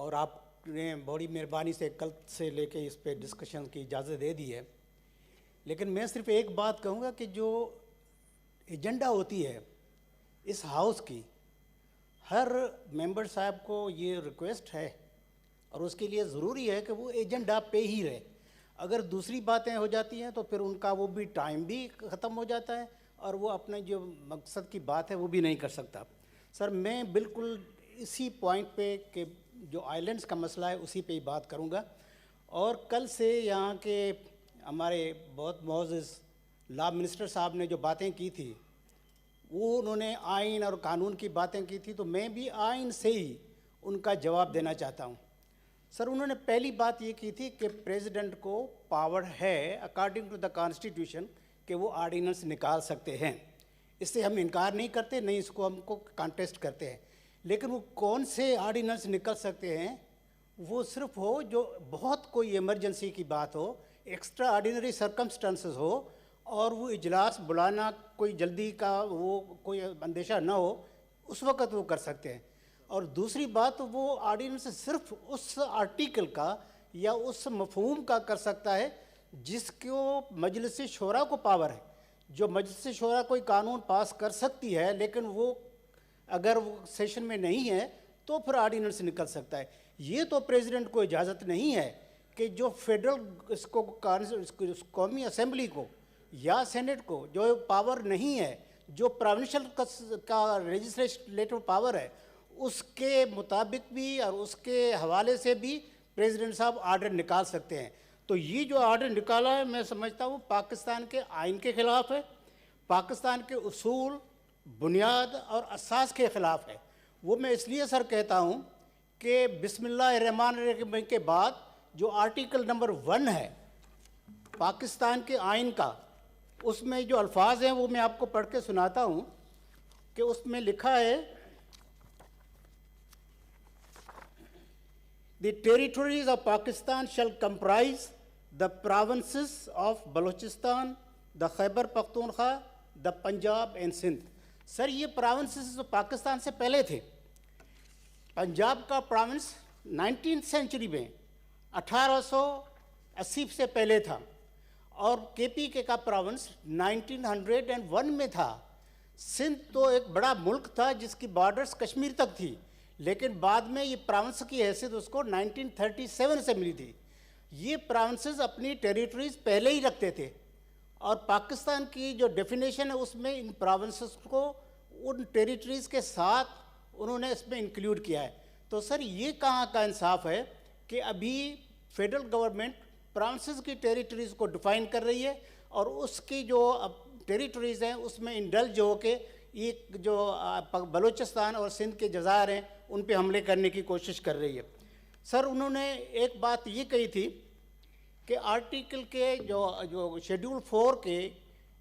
और आपने बड़ी मेहरबानी से कल से लेके इस पे डिस्कशन की इजाज़त दे दी है। लेकिन मैं सिर्फ एक बात कहूँगा कि जो एजेंडा होती है इस हाउस की, हर मेंबर साहब को ये रिक्वेस्ट है और उसके लिए ज़रूरी है कि वो एजेंडा पे ही रहे। अगर दूसरी बातें हो जाती हैं तो फिर उनका वो भी टाइम भी ख़त्म हो जाता है और वो अपने जो मकसद की बात है वो भी नहीं कर सकता। सर, मैं बिल्कुल इसी पॉइंट पे कि जो आइलैंड्स का मसला है उसी पे ही बात करूँगा। और कल से यहाँ के हमारे बहुत मोअज़्ज़ज़ लॉ मिनिस्टर साहब ने जो बातें की थी, वो उन्होंने आइन और कानून की बातें की थी, तो मैं भी आइन से ही उनका जवाब देना चाहता हूँ। सर, उन्होंने पहली बात ये की थी कि प्रेसिडेंट को पावर है अकॉर्डिंग टू द कॉन्स्टिट्यूशन कि वो ऑर्डिनेंस निकाल सकते हैं। इससे हम इनकार नहीं करते, नहीं इसको हमको कॉन्टेस्ट करते हैं। लेकिन वो कौन से ऑर्डिनेंस निकल सकते हैं, वो सिर्फ हो जो बहुत कोई इमरजेंसी की बात हो, एक्स्ट्रा ऑर्डिनरी सर्कमस्टांसेस हो और वो इजलास बुलाना कोई जल्दी का वो कोई अंदेशा ना हो, उस वक़्त वो कर सकते हैं। और दूसरी बात, वो ऑर्डिनेंस सिर्फ उस आर्टिकल का या उस मफहूम का कर सकता है जिसको मजलिस शूरा को पावर है। जो मजलिस शूरा कोई कानून पास कर सकती है, लेकिन वो अगर वो सेशन में नहीं है तो फिर ऑर्डिनेंस निकल सकता है। ये तो प्रेसिडेंट को इजाज़त नहीं है कि जो फेडरल इसको कौमी असेंबली को या सेनेट को जो पावर नहीं है, जो प्रोविंशियल का लेजिस्लेटिव पावर है, उसके मुताबिक भी और उसके हवाले से भी प्रेसिडेंट साहब आर्डर निकाल सकते हैं। तो ये जो आर्डर निकाला है, मैं समझता हूँ पाकिस्तान के आइन के ख़िलाफ़ है, पाकिस्तान के उसूल, बुनियाद और असास के ख़िलाफ़ है। वो मैं इसलिए सर कहता हूँ कि बिस्मिल्लाहिर्रहमानिर्रहीम के बाद जो आर्टिकल नंबर 1 है पाकिस्तान के आइन का, उसमें जो अल्फाज हैं वो मैं आपको पढ़ के सुनाता हूँ कि उसमें लिखा है, the territories of Pakistan shall comprise the provinces of Balochistan, the Khyber Pakhtunkhwa, the Punjab and Sindh. Sir, ये प्रोविंसेस तो पाकिस्तान से पहले थे। पंजाब का प्रोविंस 19th सेंचुरी में 1880 से पहले था और केपी का प्रोविंस 1901 में था। सिंध तो एक बड़ा मुल्क था जिसकी बॉर्डर्स कश्मीर तक थी, लेकिन बाद में ये प्रोविंस की हैसियत उसको 1937 से मिली थी। ये प्रोविंसेस अपनी टेरिटरीज पहले ही रखते थे और पाकिस्तान की जो डेफिनेशन है उसमें इन प्रोविंसेस को उन टेरिटरीज के साथ उन्होंने इसमें इंक्लूड किया है। तो सर, ये कहाँ का इंसाफ है कि अभी फेडरल गवर्नमेंट प्रोविंसेस की टेरिटरीज को डिफाइन कर रही है और उसकी जो टेरिटरीज हैं उसमें इंडल्ज होके ये जो बलूचिस्तान और सिंध के जज़ायर हैं उन पे हमले करने की कोशिश कर रही है। सर, उन्होंने एक बात ये कही थी कि आर्टिकल के जो शेड्यूल 4 के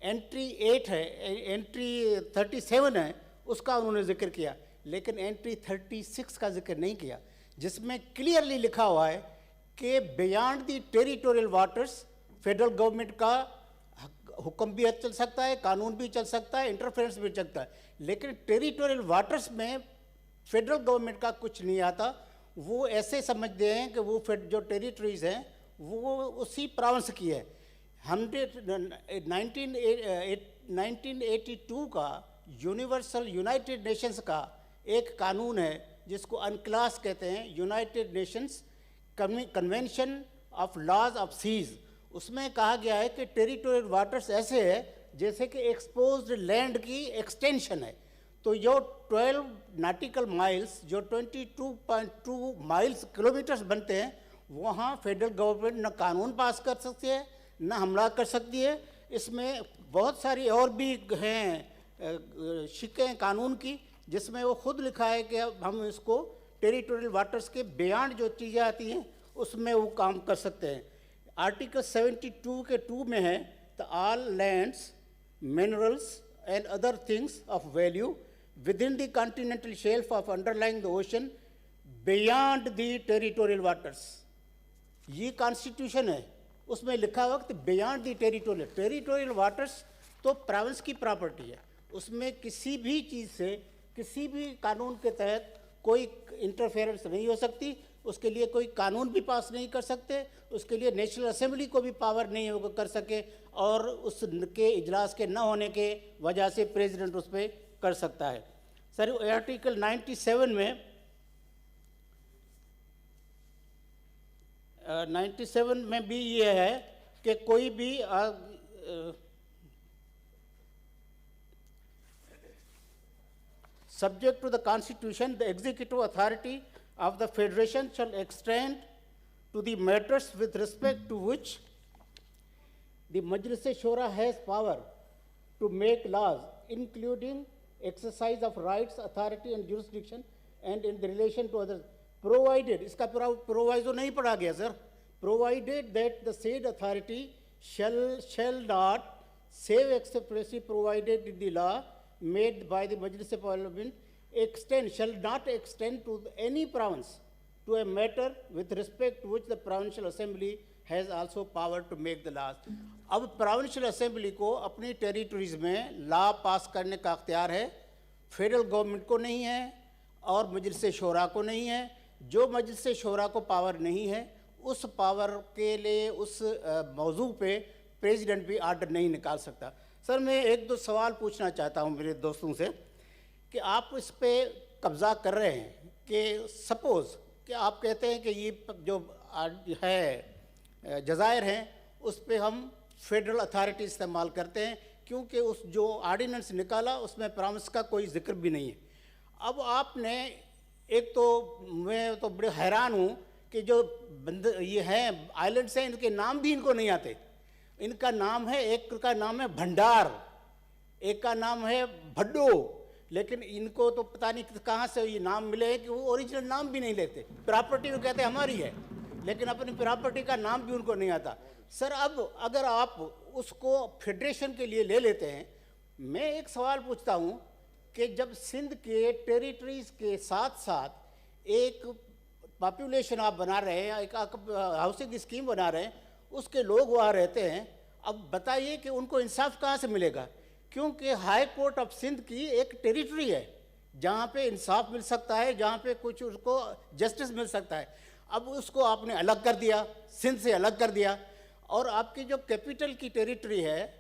एंट्री 8 है, एंट्री 37 है, उसका उन्होंने जिक्र किया, लेकिन एंट्री 36 का जिक्र नहीं किया, जिसमें क्लियरली लिखा हुआ है कि beyond the territorial waters federal government का हुक्म भी चल सकता है, कानून भी चल सकता है, इंटरफेरेंस भी चल सकता है, लेकिन टेरिटोरियल वाटर्स में फेडरल गवर्नमेंट का कुछ नहीं आता। वो ऐसे समझते हैं कि वो जो टेरिटरीज हैं वो उसी प्रोविंस की है। 1982 का यूनिवर्सल यूनाइटेड नेशंस का एक कानून है जिसको अनक्लास कहते हैं, United Nations convention of laws of seas. उसमें कहा गया है कि टेरिटोरियल वाटर्स ऐसे है जैसे कि एक्सपोज्ड लैंड की एक्सटेंशन है। तो जो 12 नॉटिकल माइल्स, जो 22.2 माइल्स किलोमीटर्स बनते हैं, वहाँ फेडरल गवर्नमेंट न कानून पास कर सकती है न हमला कर सकती है। इसमें बहुत सारी और भी हैं शिकें कानून की, जिसमें वो खुद लिखा है कि अब हम इसको टेरिटोरियल वाटर्स के बियॉन्ड जो चीज़ें आती हैं उसमें वो काम कर सकते हैं। आर्टिकल 72 के 2 में है, the all lands, minerals and other things of value within the continental shelf of underlying the ocean beyond the territorial waters. ये कॉन्स्टिट्यूशन है, उसमें लिखा हुआ कि बियॉन्ड द टेरिटोरियल वाटर्स तो प्रोविंस की प्रॉपर्टी है, उसमें किसी भी चीज़ से किसी भी कानून के तहत कोई इंटरफेरेंस नहीं हो सकती, उसके लिए कोई कानून भी पास नहीं कर सकते, उसके लिए नेशनल असेंबली को भी पावर नहीं होगा कर सके, और उसके इजलास के न होने के वजह से प्रेसिडेंट उस पर कर सकता है। सर आर्टिकल 97 में 97 में भी ये है कि कोई भी subject to the Constitution, the executive authority of the Federation shall extend to the matters with respect to which the Majlis-e-Shura has power to make laws, including exercise of rights, authority and jurisdiction, and in the relation to others, provided, इसका proviso नहीं पढ़ा गया sir, provided that the said authority shall not, save expressly provided in the law made by the Majlis of Parliament, shall not extend to any province to a matter with respect to which the Provincial Assembly has also power to make the laws. अब Provincial Assembly को अपनी territories में law pass करने का अख्तियार है, federal government को नहीं है और मजलिस शोरा को नहीं है। जो मजलिस शोरा को पावर नहीं है, उस पावर के लिए उस मौजू पे प्रेसिडेंट भी आर्डर नहीं निकाल सकता। सर मैं एक दो सवाल पूछना चाहता हूँ मेरे दोस्तों से कि आप इस पे कब्ज़ा कर रहे हैं कि सपोज़ कि आप कहते हैं कि ये जो है जज़ायर हैं उस पे हम फेडरल अथॉरिटी इस्तेमाल करते हैं, क्योंकि उस जो आर्डिनेंस निकाला उसमें प्रॉमिस का कोई जिक्र भी नहीं है। अब आपने एक तो मैं तो बड़े हैरान हूँ कि जो ये हैं आइलैंड्स हैं, इनके नाम भी इनको नहीं आते। इनका नाम है, एक का नाम है भंडार, एक का नाम है भड्डो, लेकिन इनको तो पता नहीं कहाँ से ये नाम मिले हैं कि वो ओरिजिनल नाम भी नहीं लेते। प्रॉपर्टी वो कहते हैं हमारी है, लेकिन अपनी प्रॉपर्टी का नाम भी उनको नहीं आता। सर अब अगर आप उसको फेडरेशन के लिए ले लेते हैं, मैं एक सवाल पूछता हूँ कि जब सिंध के टेरिटरीज के साथ साथ एक पॉपुलेशन आप बना रहे हैं, एक हाउसिंग स्कीम बना रहे हैं, उसके लोग वहाँ रहते हैं, अब बताइए कि उनको इंसाफ कहाँ से मिलेगा? क्योंकि हाई कोर्ट ऑफ सिंध की एक टेरिटरी है जहाँ पे इंसाफ मिल सकता है, जहाँ पे कुछ उसको जस्टिस मिल सकता है। अब उसको आपने अलग कर दिया, सिंध से अलग कर दिया, और आपकी जो कैपिटल की टेरिटरी है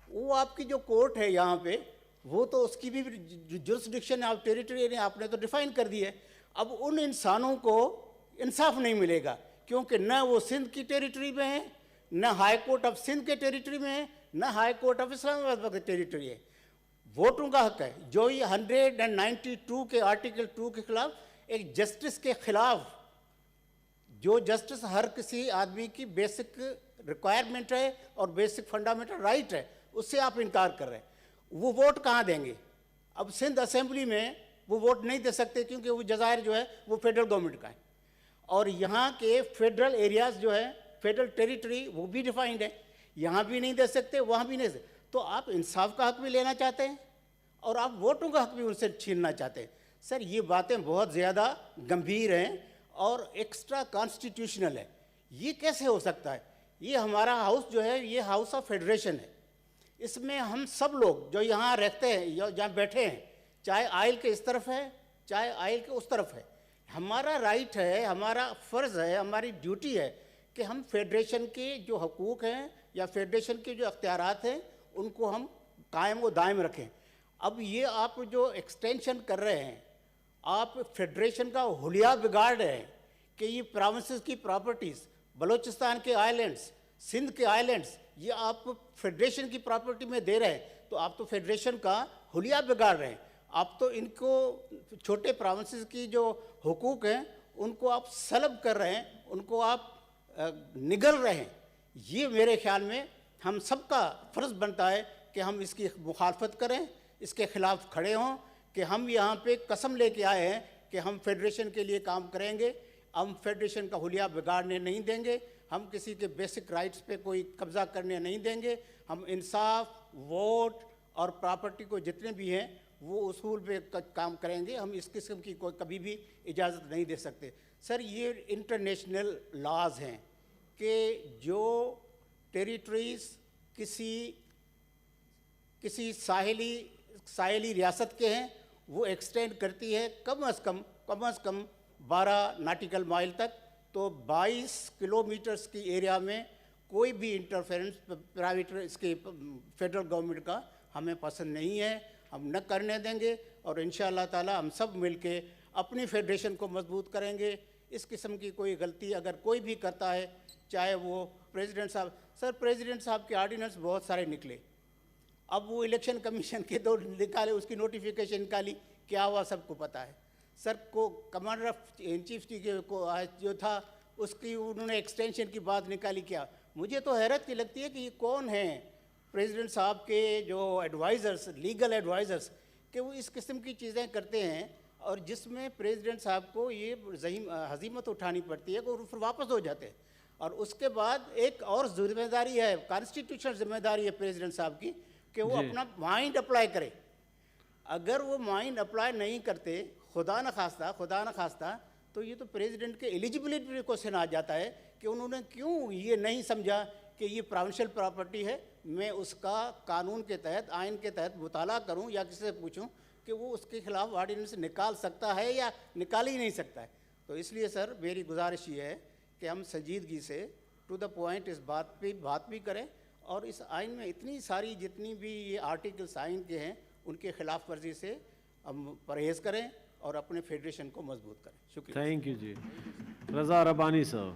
वो आपकी जो कोर्ट है यहाँ पे, वो तो उसकी भी जुरिस्डिक्शन ऑफ टेरिटरी आपने तो डिफाइन कर दी है। अब उन इंसानों को इंसाफ नहीं मिलेगा, क्योंकि न वो सिंध की टेरिटरी में है, न हाई कोर्ट ऑफ सिंध के टेरिटरी में है, न हाई कोर्ट ऑफ इस्लामाबाद की टेरिटरी है। वोटों का हक है, जो ये 192 के आर्टिकल 2 के खिलाफ, एक जस्टिस के खिलाफ, जो जस्टिस हर किसी आदमी की बेसिक रिक्वायरमेंट है और बेसिक फंडामेंटल राइट है, उससे आप इनकार कर रहे हैं। वो वोट कहाँ देंगे? अब सिंध असेंबली में वो वोट नहीं दे सकते, क्योंकि वो जज़ायर जो है वो फेडरल गवर्नमेंट का है, और यहाँ के फेडरल एरियाज़ जो है, फेडरल टेरिटरी, वो भी डिफाइंड है, यहाँ भी नहीं दे सकते, वहाँ भी नहीं दे सकते। तो आप इंसाफ का हक भी लेना चाहते हैं और आप वोटों का हक भी उनसे छीनना चाहते हैं। सर ये बातें बहुत ज़्यादा गंभीर हैं और एक्स्ट्रा कॉन्स्टिट्यूशनल है। ये कैसे हो सकता है? ये हमारा हाउस जो है, ये हाउस ऑफ फेडरेशन है, इसमें हम सब लोग जो यहाँ रहते हैं या जहाँ बैठे हैं, चाहे आइल के इस तरफ है चाहे आइल के उस तरफ है, हमारा राइट है, हमारा फ़र्ज़ है, हमारी ड्यूटी है कि हम फेडरेशन के जो हकूक़ हैं या फेडरेशन के जो अख्तियारात हैं उनको हम कायम व दायम रखें। अब ये आप जो एक्सटेंशन कर रहे हैं, आप फेडरेशन का हुलिया बिगाड़ रहे हैं कि ये प्रोविंसेस की प्रॉपर्टीज़, बलूचिस्तान के आइलैंड्स, सिंध के आइलैंड्स, ये आप फेडरेशन की प्रॉपर्टी में दे रहे हैं, तो आप तो फेडरेशन का हुलिया बिगाड़ रहे हैं। आप तो इनको छोटे प्रोविंसेस की जो हुकूक हैं उनको आप सलब कर रहे हैं, उनको आप निगल रहे हैं। ये मेरे ख्याल में हम सबका फ़र्ज़ बनता है कि हम इसकी मुखालफत करें, इसके ख़िलाफ़ खड़े हों कि हम यहाँ पे कसम लेके आए हैं कि हम फेडरेशन के लिए काम करेंगे, हम फेडरेशन का हुलिया बिगाड़ने नहीं देंगे, हम किसी के बेसिक राइट्स पे कोई कब्ज़ा करने नहीं देंगे, हम इंसाफ, वोट और प्रॉपर्टी को जितने भी हैं वो उसूल पे काम करेंगे। हम इस किस्म की कोई कभी भी इजाज़त नहीं दे सकते। सर ये इंटरनेशनल लॉज हैं कि जो टेरिटरीज़ किसी साहिली रियासत के हैं वो एक्सटेंड करती है कम अज़ कम 12 नाटिकल माइल तक, तो 22 किलोमीटर्स की एरिया में कोई भी इंटरफेरेंस प्राइवेट इसके फेडरल गवर्नमेंट का हमें पसंद नहीं है, हम न करने देंगे। और इंशाअल्लाह ताला हम सब मिलके अपनी फेडरेशन को मजबूत करेंगे। इस किस्म की कोई गलती अगर कोई भी करता है, चाहे वो प्रेसिडेंट साहब, सर प्रेसिडेंट साहब के ऑर्डिनेंस बहुत सारे निकले, अब वो इलेक्शन कमीशन के दो निकाले, उसकी नोटिफिकेशन निकाली, क्या हुआ सबको पता है। सर को कमांडर ऑफ इन चीफ को जो था उसकी उन्होंने एक्सटेंशन की बात निकाली। क्या मुझे तो हैरत की लगती है कि ये कौन है प्रेसिडेंट साहब के जो एडवाइज़र्स, लीगल एडवाइज़र्स, कि वो इस किस्म की चीज़ें करते हैं और जिसमें प्रेसिडेंट साहब को ये हजीमत उठानी पड़ती है और फिर वापस हो जाते हैं। और उसके बाद एक और जिम्मेदारी है, कॉन्स्टिट्यूशनल जिम्मेदारी है प्रेसिडेंट साहब की, कि वो अपना माइंड अप्लाई करे। अगर वो माइंड अप्लाई नहीं करते, खुदा न खास्ता, तो ये तो प्रेसिडेंट के एलिजिबिलिटी पे क्वेश्चन आ जाता है कि उन्होंने क्यों ये नहीं समझा कि ये प्रोविंशियल प्रॉपर्टी है, मैं उसका कानून के तहत, आइन के तहत मुताला करूं या किसी से पूछूं कि वो उसके खिलाफ ऑर्डिनेंस निकाल सकता है या निकाल ही नहीं सकता है। तो इसलिए सर मेरी गुजारिश ये है कि हम संजीदगी से टू द पॉइंट इस बात भी करें और इस आइन में इतनी सारी जितनी भी ये आर्टिकल्स आइन के हैं उनके खिलाफ वर्जी से हम परहेज़ करें और अपने फेडरेशन को मजबूत करें। शुक्रिया। थैंक यू जी। रज़ा रब्बानी साहब।